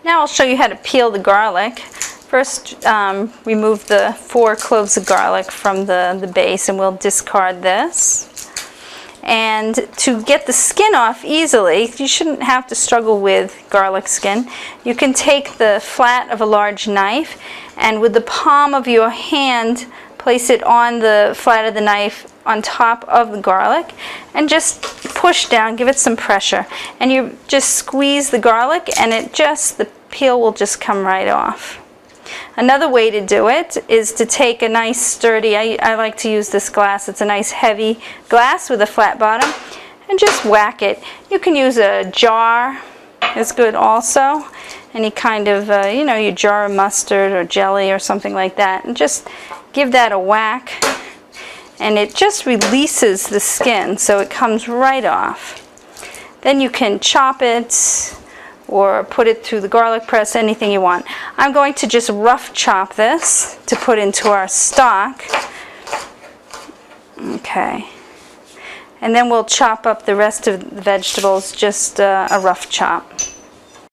Now I'll show you how to peel the garlic. First, remove the 4 cloves of garlic from the base, and we'll discard this. And to get the skin off easily, you shouldn't have to struggle with garlic skin. You can take the flat of a large knife and with the palm of your hand place it on the flat of the knife on top of the garlic and just push down, give it some pressure. And you just squeeze the garlic and the peel will just come right off. Another way to do it is to take a nice sturdy, I like to use this glass, it's a nice heavy glass with a flat bottom, and just whack it. You can use a jar, it's good also, any kind of, your jar of mustard or jelly or something like that, and just give that a whack, and it just releases the skin so it comes right off. Then you can chop it or put it through the garlic press, anything you want. I'm going to just rough chop this to put into our stock. Okay. And then we'll chop up the rest of the vegetables, just a rough chop.